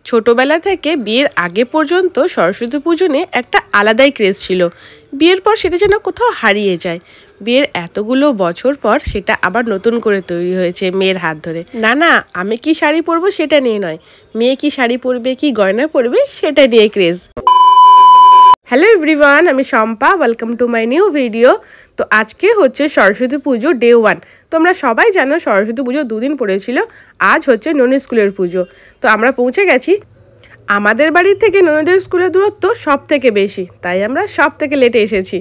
ছোটবেলা থেকে বিয়ের আগে পর্যন্ত সরস্বতী পুজো নিয়ে একটা আলাদাই ক্রেজ ছিল। বিয়ের পর সেটা যেন কোথাও হারিয়ে যায়। বিয়ের এতগুলো বছর পর সেটা আবার নতুন করে তৈরি হয়েছে মেয়ের হাত ধরে। না না, আমি কি শাড়ি পরবো সেটা নিয়ে নয়, মেয়ে কি শাড়ি পরবে, কি গয়না পরবে সেটা নিয়ে ক্রেজ। হ্যালো এভরিওয়ান, আমি Shampa, welcome to my new video. তো আজকে হচ্ছে সরস্বতী পুজো ডে 1। তোমরা সবাই জানো সরস্বতী পুজো দুদিন পড়েছিল। আজ হচ্ছে ননী স্কুলের পুজো। তো আমরা পৌঁছে গেছি। আমাদের বাড়ি থেকে ননীদের স্কুলের দূরত্ব সব থেকে বেশি, তাই আমরা সব থেকে লেটে এসেছি।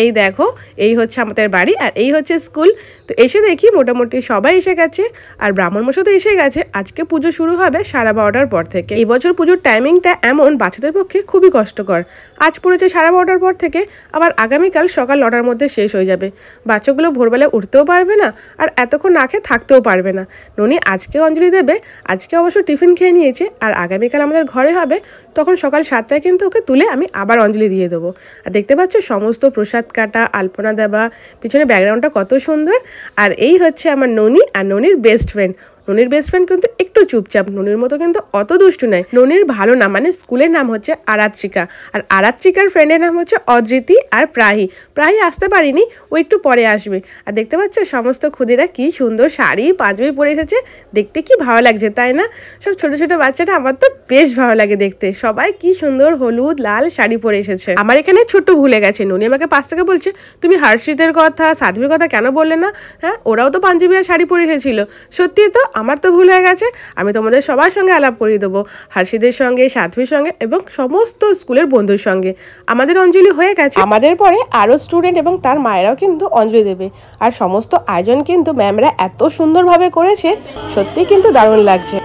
এই দেখো, এই হচ্ছে আমাদের বাড়ি আর এই হচ্ছে স্কুল। তো এসে দেখি মোটামুটি সবাই এসে গেছে আর ব্রাহ্মণ মশাই তো এসে গেছে। আজকে পুজো শুরু হবে 12:30টার পর থেকে। এই বছর পুজোর টাইমিংটা এমন বাচ্চাদের পক্ষে খুবই কষ্টকর। আজ পড়েছে 12:30টার পর থেকে, আবার আগামীকাল সকাল 9টার মধ্যে শেষ হয়ে যাবে। বাচ্চাগুলো ভোরবেলায় উঠতেও পারবে না আর এতক্ষণ না খেয়ে থাকতেও পারবে না। ননী আজকে অঞ্জলি দেবে, আজকে অবশ্য টিফিন খেয়ে নিয়েছে আর আগামীকাল আমাদের ঘরে হবে, তখন সকাল 7টায় কিন্তু ওকে তুলে আমি আবার অঞ্জলি দিয়ে দেবো। আর দেখতে পাচ্ছ সমস্ত প্রসাদ কাটা, আলপনা দেওয়া, পিছনে ব্যাকগ্রাউন্ডটা কত সুন্দর। আর এই হচ্ছে আমার ননী আর ননীর বেস্ট ফ্রেন্ড। ননীর বেস্ট ফ্রেন্ড কিন্তু একটু চুপচাপ, ননীর মতো কিন্তু অত দুষ্টু নয়। ননীর ভালো নাম মানে স্কুলের নাম হচ্ছে আরাত্রিকা, আর আরাত্রিকার ফ্রেন্ডের নাম হচ্ছে অদ্রিতি আর প্রাহি। প্রাহি আসতে পারিনি, ও একটু পরে আসবে। আর দেখতে পাচ্ছ সমস্ত খুদিরা কি সুন্দর শাড়ি পাঞ্জাবি পরে এসেছে, দেখতে কি ভালো লাগছে তাই না? সব ছোট ছোট বাচ্চাটা আমার তো বেশ ভালো লাগে দেখতে। সবাই কি সুন্দর হলুদ লাল শাড়ি পরে এসেছে। আমার এখানে ছোট্ট ভুলে গেছে, ননী আমাকে পাশ থেকে বলছে, তুমি হর্ষিতের কথা সাধ্বীর কথা কেন বললে না? হ্যাঁ, ওরাও তো পাঞ্জাবি আর শাড়ি পরে এসেছিল। সত্যি তো, আমার তো ভুল হয়ে গেছে। আমি তোমাদের সবার সঙ্গে আলাপ করিয়ে দেবো, হর্ষিদের সঙ্গে, সাধ্বীর সঙ্গে এবং সমস্ত স্কুলের বন্ধুর সঙ্গে। আমাদের অঞ্জলি হয়ে গেছে, আমাদের পরে আরও স্টুডেন্ট এবং তার মায়েরাও কিন্তু অঞ্জলি দেবে। আর সমস্ত আয়োজন কিন্তু ম্যামরা এত সুন্দরভাবে করেছে, সত্যি কিন্তু দারুণ লাগছে।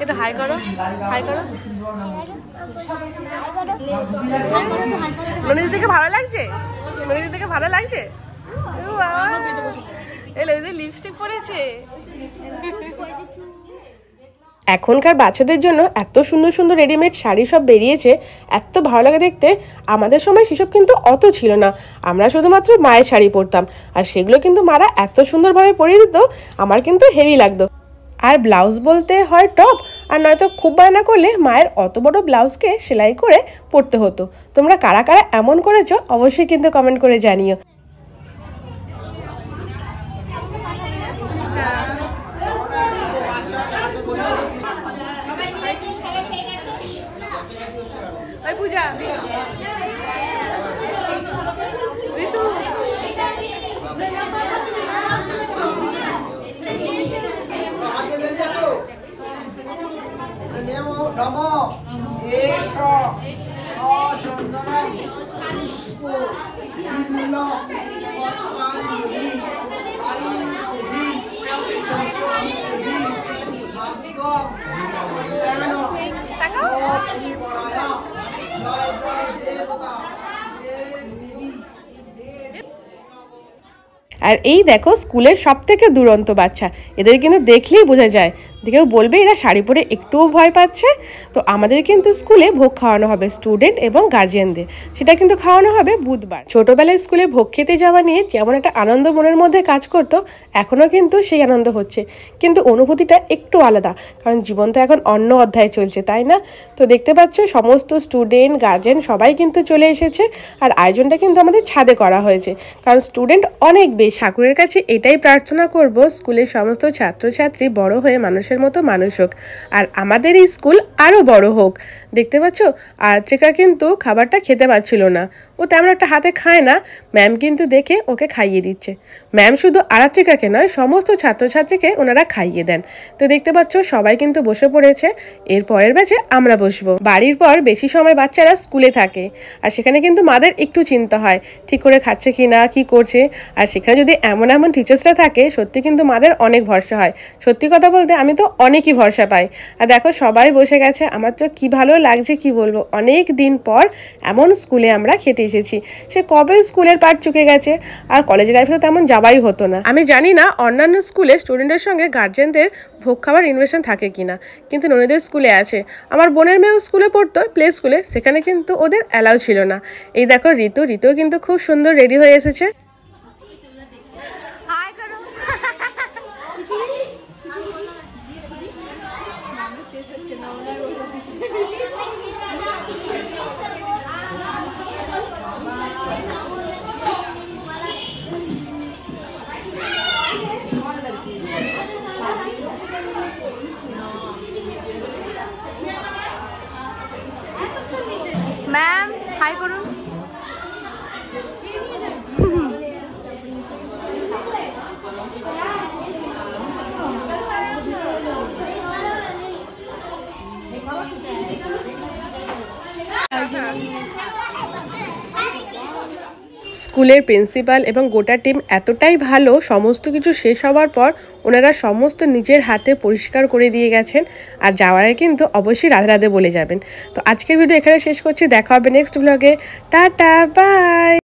এটা হাই করো, হাই করো। ননীদের দেখে ভালো লাগছে, ননীদের দেখে ভালো লাগছে। লিপস্টিক পরেছে। এখনকার বাচ্চাদের জন্য এত সুন্দর সুন্দর রেডিমেড শাড়ি সব বেরিয়েছে, এত ভালো লাগে দেখতে। আমাদের সময় সেসব কিন্তু অত ছিল না, আমরা শুধুমাত্র মায়ের শাড়ি পরতাম আর সেগুলো কিন্তু মারা এত সুন্দরভাবে পরিয়ে দিত, আমার কিন্তু হেভি লাগতো। আর ব্লাউজ বলতে হয় টপ, আর নয়তো খুব বায়না করলে মায়ের অত বড় ব্লাউজকে সেলাই করে পরতে হতো। তোমরা কারা কারা এমন করেছো অবশ্যই কিন্তু কমেন্ট করে জানিও। পূজা আর এই দেখো স্কুলের সব থেকে দুরন্ত বাচ্চা, এদের কিন্তু দেখলেই বোঝা যায়, দেখেও বলবে এরা শাড়ি পরে একটুও ভয় পাচ্ছে। তো আমাদের কিন্তু স্কুলে ভোগ খাওয়ানো হবে স্টুডেন্ট এবং গার্জিয়ানদের, সেটা কিন্তু খাওয়ানো হবে বুধবার। ছোটবেলায় স্কুলে ভোগ খেতে যাওয়া নিয়ে যেমন একটা আনন্দ মনের মধ্যে কাজ করতো, এখনও কিন্তু সেই আনন্দ হচ্ছে, কিন্তু অনুভূতিটা একটু আলাদা, কারণ জীবন তো এখন অন্য অধ্যায়ে চলছে, তাই না? তো দেখতে পাচ্ছ সমস্ত স্টুডেন্ট গার্জিয়ান সবাই কিন্তু চলে এসেছে। আর আয়োজনটা কিন্তু আমাদের ছাদে করা হয়েছে, কারণ স্টুডেন্ট অনেক বেশি। ঠাকুরের কাছে এটাই প্রার্থনা করব, স্কুলের সমস্ত ছাত্রছাত্রী বড় হয়ে মানুষের মতো মানুষ হোক, আর আমাদের এই স্কুল আরও বড় হোক। দেখতে পাচ্ছ আর্ত্রিকা কিন্তু খাবারটা খেতে পারছিল না, ও তেমন একটা হাতে খায় না। ম্যাম কিন্তু দেখে ওকে খাইয়ে দিচ্ছে। ম্যাম শুধু আর্ত্রিকাকে নয়, সমস্ত ছাত্রছাত্রীকে ওনারা খাইয়ে দেন। তো দেখতে পাচ্ছ সবাই কিন্তু বসে পড়েছে, এর পরের ব্যাচে আমরা বসবো। বাড়ির পর বেশি সময় বাচ্চারা স্কুলে থাকে, আর সেখানে কিন্তু মাদের একটু চিন্তা হয় ঠিক করে খাচ্ছে কি না, কি করছে। আর সেখানে যদি এমন এমন টিচার্সরা থাকে, সত্যি কিন্তু মাদের অনেক ভরসা হয়। সত্যি কথা বলতে আমি তো অনেকই ভরসা পাই। আর দেখো সবাই বসে গেছে, আমার তো কি ভালো লাগছে কি বলবো। অনেক দিন পর এমন স্কুলে আমরা খেতে এসেছি, সে কবে স্কুলের পাঠ চুকে গেছে, আর কলেজের লাইফে তো তেমন যাওয়াই হতো না। আমি জানি না অন্যান্য স্কুলে স্টুডেন্টের সঙ্গে গার্জিয়ানদের ভোগ খাবার ইনভিটেশন থাকে কিনা, কিন্তু ননীদের স্কুলে আছে। আমার বোনের মেয়েও স্কুলে পড়তো, প্লে স্কুলে, সেখানে কিন্তু ওদের অ্যালাউ ছিল না। এই দেখো ঋতুও কিন্তু খুব সুন্দর রেডি হয়ে এসেছে। হাই করুন। স্কুলের প্রিন্সিপাল এবং গোটা টিম এতটাই ভালো, সমস্ত কিছু শেষ হওয়ার পর ওনারা সমস্ত নিজের হাতে পরিষ্কার করে দিয়ে গেছেন। আর যাওয়ার আগে কিন্তু অবশ্যই রাধে রাধে বলে যাবেন। তো আজকের ভিডিও এখানে শেষ করছি, দেখা হবে নেক্সট ব্লগে। Tata, by.